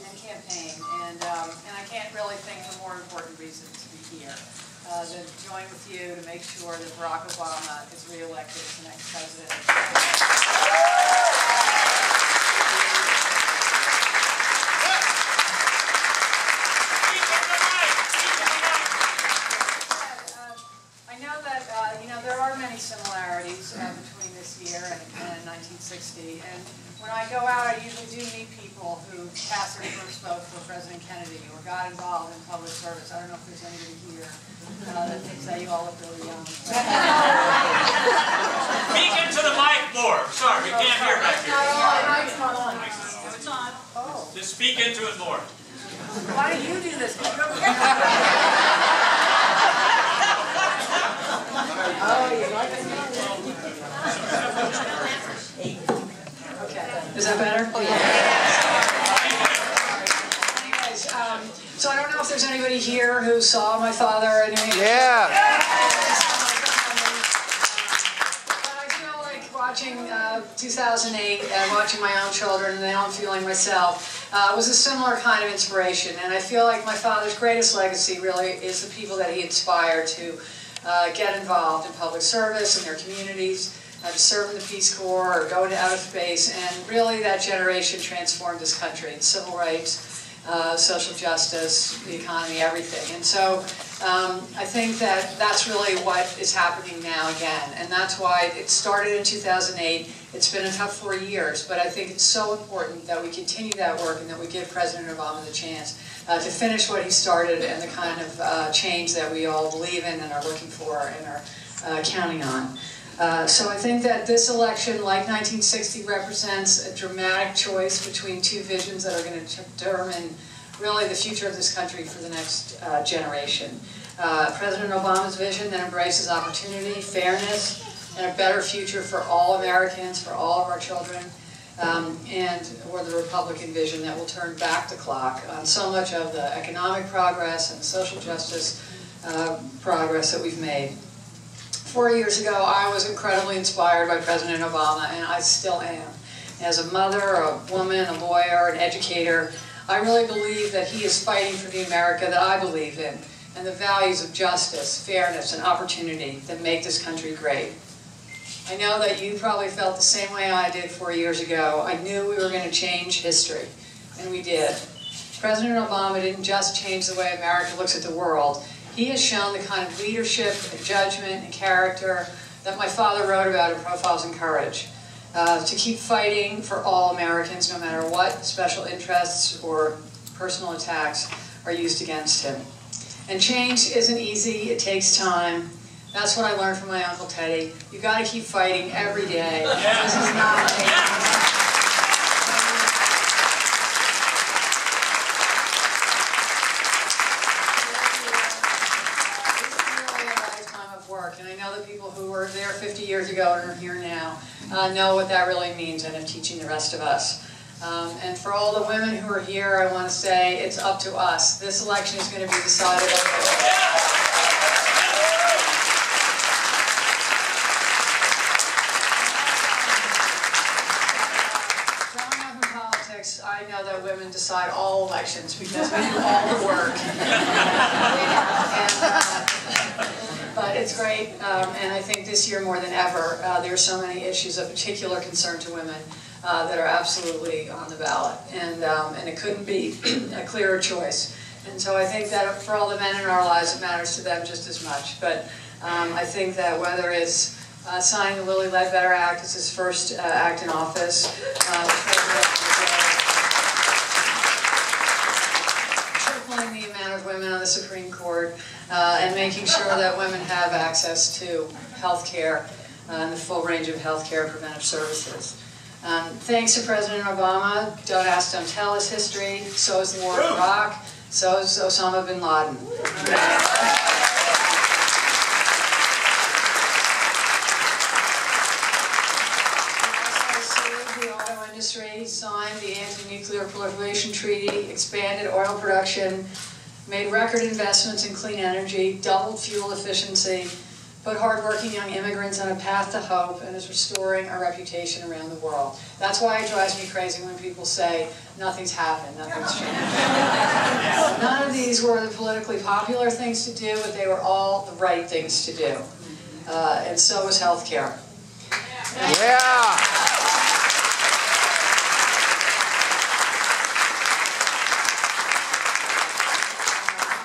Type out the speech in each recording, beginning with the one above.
and campaign, and I can't really think of a more important reason to be here than to join with you to make sure that Barack Obama is re-elected as the next president. There are many similarities between this year and 1960, and when I go out, I usually do meet people who cast their first vote for President Kennedy or got involved in public service. I don't know if there's anybody here that thinks that you all look really young. Speak into the mic more. Sorry, we can't hear back here. It's not on. It's on. Oh. Just speak into it more. Why do you do this? Oh, you like it? Okay. Is that better? Oh, yeah. Anyways, so I don't know if there's anybody here who saw my father in any. Yeah. But I feel like watching 2008 and watching my own children, and then I'm feeling myself, was a similar kind of inspiration. And I feel like my father's greatest legacy really is the people that he inspired to get involved in public service in their communities, to serve in the Peace Corps or go into outer space, and really that generation transformed this country. Civil rights, social justice, the economy, everything. And so I think that that's really what is happening now again, and that's why it started in 2008. It's been a tough 4 years, but I think it's so important that we continue that work and that we give President Obama the chance to finish what he started and the kind of change that we all believe in and are looking for and are counting on. So I think that this election, like 1960, represents a dramatic choice between two visions that are going to determine really the future of this country for the next generation. President Obama's vision that embraces opportunity, fairness, and a better future for all Americans, for all of our children. Or the Republican vision that will turn back the clock on so much of the economic progress and social justice progress that we've made. 4 years ago, I was incredibly inspired by President Obama, and I still am. As a mother, a woman, a lawyer, an educator, I really believe that he is fighting for the America that I believe in, and the values of justice, fairness, and opportunity that make this country great. I know that you probably felt the same way I did 4 years ago. I knew we were going to change history, and we did. President Obama didn't just change the way America looks at the world. He has shown the kind of leadership and judgment and character that my father wrote about in Profiles in Courage, to keep fighting for all Americans no matter what special interests or personal attacks are used against him. And change isn't easy. It takes time. That's what I learned from my Uncle Teddy. You've got to keep fighting every day. This is not a lifetime of work. And I know that people who were there 50 years ago and are here now know what that really means, and are teaching the rest of us. And for all the women who are here, I want to say it's up to us. This election is going to be decided I know that women decide all elections because we do all the work. But it's great, and I think this year more than ever, there are so many issues of particular concern to women that are absolutely on the ballot, and it couldn't be a clearer choice. And so I think that for all the men in our lives, it matters to them just as much. But I think that whether it's signing the Lilly Ledbetter Act, it's his first act in office, tripling the amount of women on the Supreme Court, and making sure that women have access to health care and the full range of health care preventive services. Thanks to President Obama, Don't Ask, Don't Tell is history, so is the war in Iraq, so is Osama bin Laden. Industry, signed the Anti-Nuclear Proliferation Treaty, expanded oil production, made record investments in clean energy, doubled fuel efficiency, put hardworking young immigrants on a path to hope, and is restoring our reputation around the world. That's why it drives me crazy when people say, nothing's happened, nothing's changed. None of these were the politically popular things to do, but they were all the right things to do. And so was healthcare. Yeah!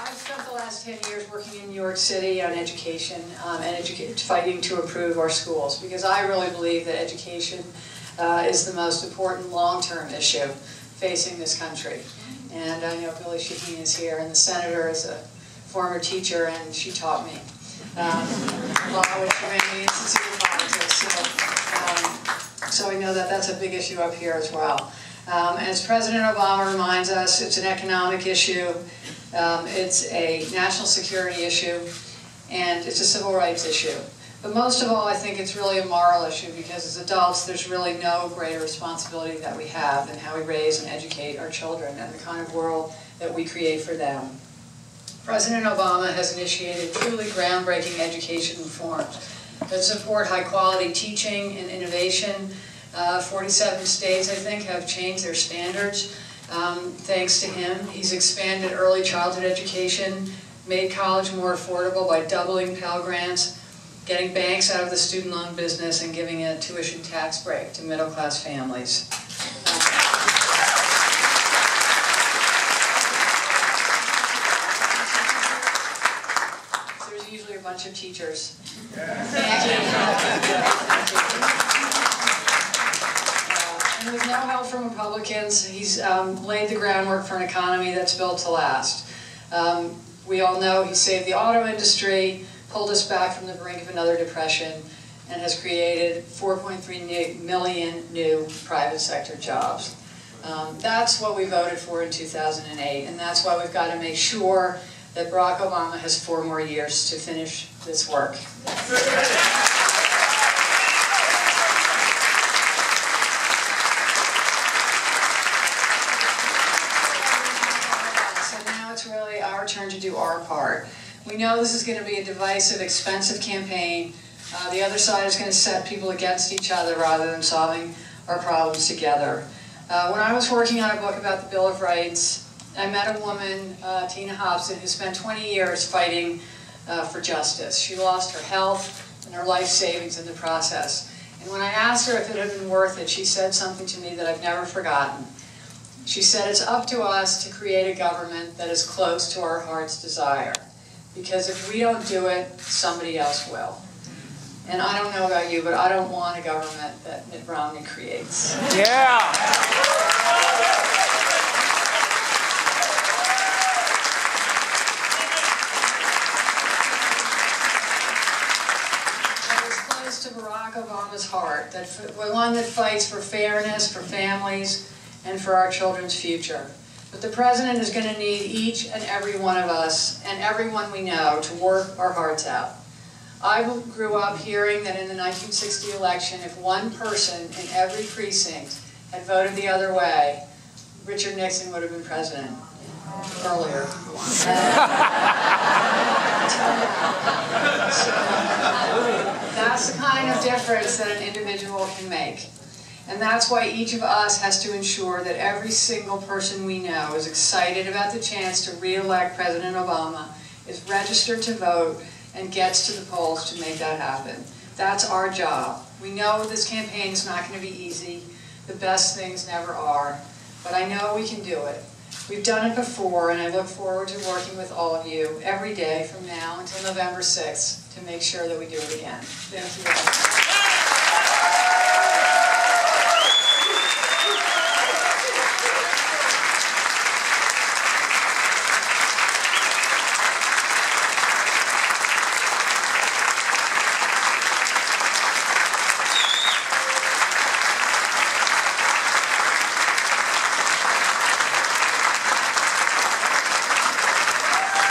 I've spent the last 10 years working in New York City on education and fighting to improve our schools, because I really believe that education is the most important long-term issue facing this country. And I know Billy Shaheen is here, and the senator is a former teacher, and she taught me while I was in the Institute of Politics. So I know that that's a big issue up here as well. As President Obama reminds us, it's an economic issue, it's a national security issue, and it's a civil rights issue. But most of all, I think it's really a moral issue, because as adults, there's really no greater responsibility that we have than how we raise and educate our children and the kind of world that we create for them. President Obama has initiated truly groundbreaking education reforms that support high-quality teaching and innovation. 47 states, I think, have changed their standards thanks to him. He's expanded early childhood education, made college more affordable by doubling Pell Grants, getting banks out of the student loan business, and giving a tuition tax break to middle-class families. There's usually a bunch of teachers. And with no help from Republicans, he's laid the groundwork for an economy that's built to last. We all know he saved the auto industry, pulled us back from the brink of another depression, and has created 4.3 million new private sector jobs. That's what we voted for in 2008, and that's why we've got to make sure that Barack Obama has 4 more years to finish this work. So now it's really our turn to do our part. We know this is going to be a divisive, expensive campaign. The other side is going to set people against each other rather than solving our problems together. When I was working on a book about the Bill of Rights, I met a woman, Tina Hobson, who spent 20 years fighting for justice. She lost her health and her life savings in the process. And when I asked her if it had been worth it, she said something to me that I've never forgotten. She said, it's up to us to create a government that is close to our heart's desire. Because if we don't do it, somebody else will. And I don't know about you, but I don't want a government that Mitt Romney creates. Yeah! To Barack Obama's heart, one that fights for fairness, for families, and for our children's future. But the President is going to need each and every one of us, and everyone we know, to work our hearts out. I grew up hearing that in the 1960 election, if one person in every precinct had voted the other way, Richard Nixon would have been president earlier. That's the kind of difference that an individual can make. And that's why each of us has to ensure that every single person we know is excited about the chance to re-elect President Obama, is registered to vote, and gets to the polls to make that happen. That's our job. We know this campaign is not going to be easy. The best things never are. But I know we can do it. We've done it before, and I look forward to working with all of you every day from now until November 6th to make sure that we do it again. Thank you.